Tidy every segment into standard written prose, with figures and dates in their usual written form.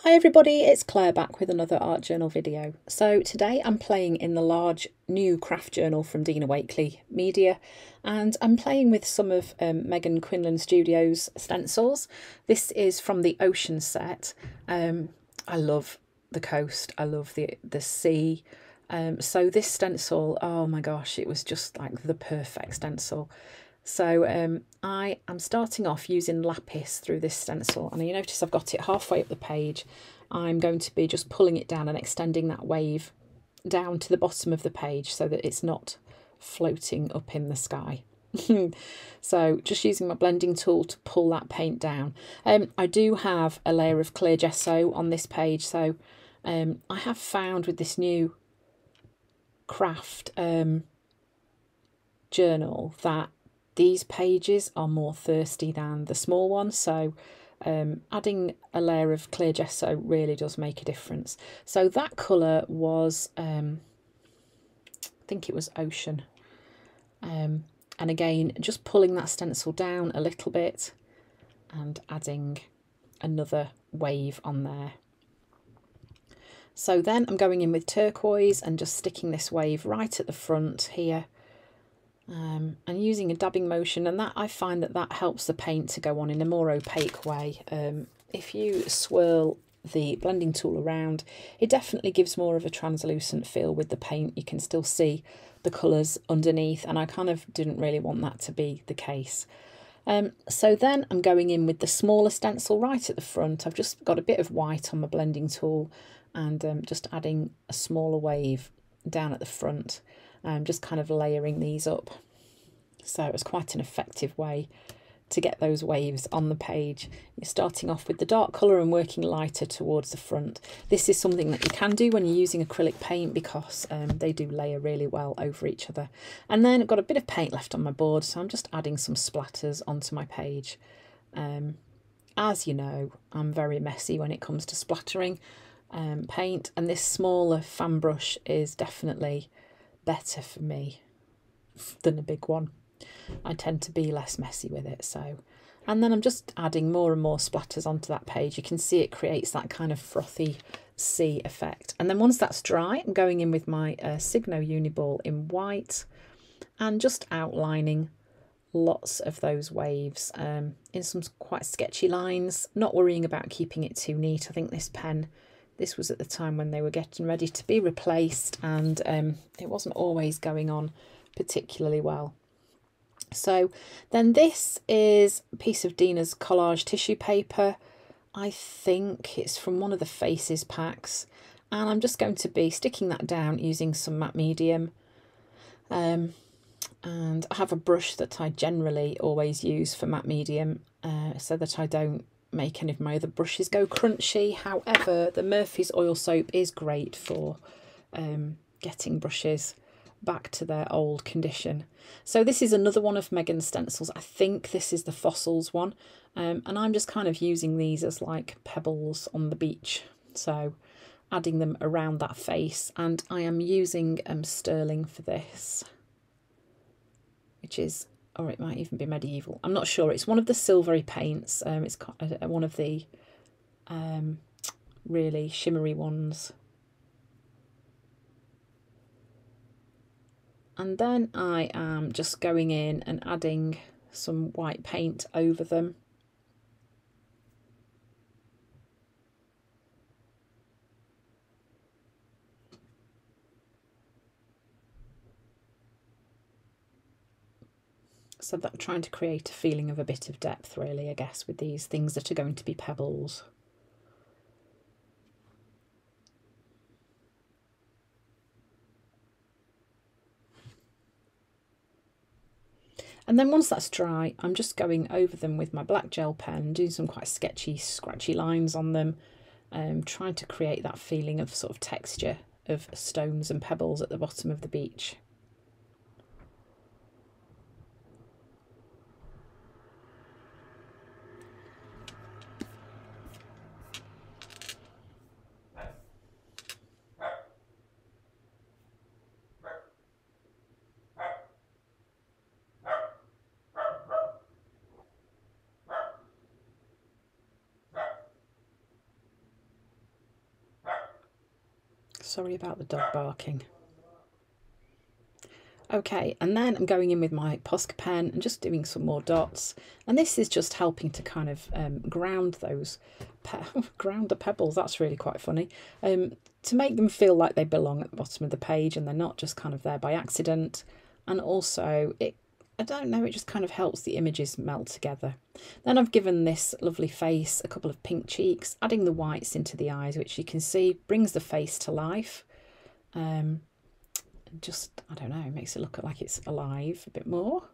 Hi everybody, it's Claire back with another art journal video. So today I'm playing in the large new craft journal from Dina Wakley Media, and I'm playing with some of Megan Quinlan Studios stencils. This is from the Ocean set. I love the coast, I love the sea. So this stencil, oh my gosh, it was just like the perfect stencil. So I am starting off using lapis through this stencil, and you notice I've got it halfway up the page. I'm going to be just pulling it down and extending that wave down to the bottom of the page so that it's not floating up in the sky. So just using my blending tool to pull that paint down. I do have a layer of clear gesso on this page, so I have found with this new craft journal that these pages are more thirsty than the small ones, so adding a layer of clear gesso really does make a difference. So that colour was, I think it was Ocean. And again, just pulling that stencil down a little bit and adding another wave on there. So then I'm going in with turquoise and just sticking this wave right at the front here. And using a dabbing motion, and that I find that helps the paint to go on in a more opaque way. If you swirl the blending tool around, it definitely gives more of a translucent feel with the paint. You can still see the colours underneath, and I kind of didn't really want that to be the case. So then I'm going in with the smaller stencil right at the front. I've just got a bit of white on my blending tool and just adding a smaller wave down at the front. Just kind of layering these up. So it was quite an effective way to get those waves on the page. You're starting off with the dark colour and working lighter towards the front. This is something that you can do when you're using acrylic paint because they do layer really well over each other. And then I've got a bit of paint left on my board, so I'm just adding some splatters onto my page. As you know, I'm very messy when it comes to splattering paint, and this smaller fan brush is definitely better for me than a big one. I tend to be less messy with it. So, and then I'm just adding more and more splatters onto that page. You can see it creates that kind of frothy sea effect. And then once that's dry, I'm going in with my Signo Uniball in white and just outlining lots of those waves in some quite sketchy lines, not worrying about keeping it too neat. I think this pen, this was at the time when they were getting ready to be replaced, and it wasn't always going on particularly well. So then this is a piece of Dina's collage tissue paper. I think it's from one of the Faces packs, and I'm just going to be sticking that down using some matte medium. And I have a brush that I generally always use for matte medium so that I don't make any of my other brushes go crunchy. However, the Murphy's oil soap is great for getting brushes back to their old condition. So this is another one of Megan's stencils. I think this is the Fossils one, and I'm just kind of using these as like pebbles on the beach, so adding them around that face. And I am using sterling for this, which is, or it might even be medieval, I'm not sure. It's one of the silvery paints. It's one of the really shimmery ones. And then I am just going in and adding some white paint over them. So that trying to create a feeling of a bit of depth, really, I guess, with these things that are going to be pebbles. And then once that's dry, I'm just going over them with my black gel pen, doing some quite sketchy, scratchy lines on them, trying to create that feeling of sort of texture of stones and pebbles at the bottom of the beach. Sorry about the dog barking. Okay, and then I'm going in with my Posca pen and just doing some more dots. And this is just helping to kind of ground those, ground the pebbles, that's really quite funny, to make them feel like they belong at the bottom of the page and they're not just kind of there by accident. And also, I don't know, it just kind of helps the images melt together. Then I've given this lovely face a couple of pink cheeks, adding the whites into the eyes, which you can see brings the face to life. Just, I don't know, makes it look like it's alive a bit more.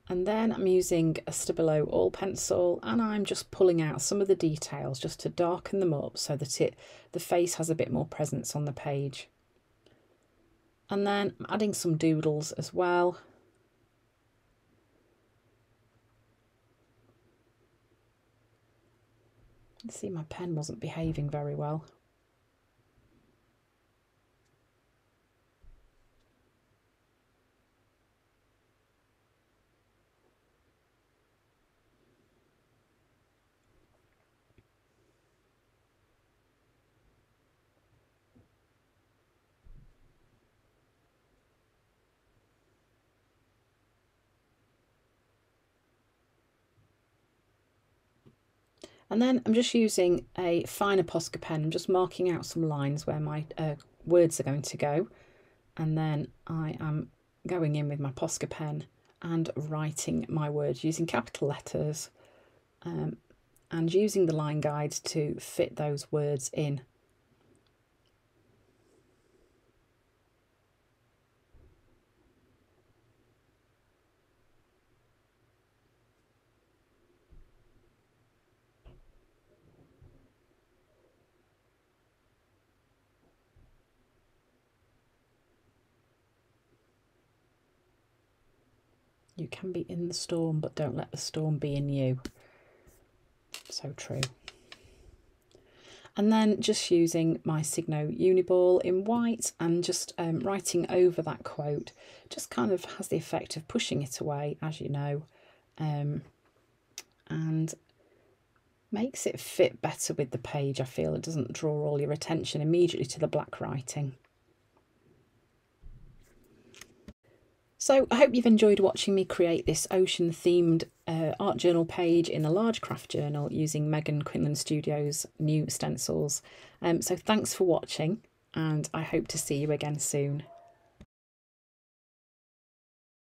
And then I'm using a Stabilo oil pencil and I'm just pulling out some of the details just to darken them up so that the face has a bit more presence on the page. And then I'm adding some doodles as well. See, my pen wasn't behaving very well. And then I'm just using a finer Posca pen. I'm just marking out some lines where my words are going to go. And then I am going in with my Posca pen and writing my words using capital letters and using the line guides to fit those words in. You can be in the storm, but don't let the storm be in you. So true. And then just using my Signo Uniball in white and just writing over that quote, just kind of has the effect of pushing it away, as you know, and makes it fit better with the page. I feel it doesn't draw all your attention immediately to the black writing. So I hope you've enjoyed watching me create this ocean themed art journal page in a large craft journal using Megan Quinlan Studios' new stencils. So thanks for watching and I hope to see you again soon.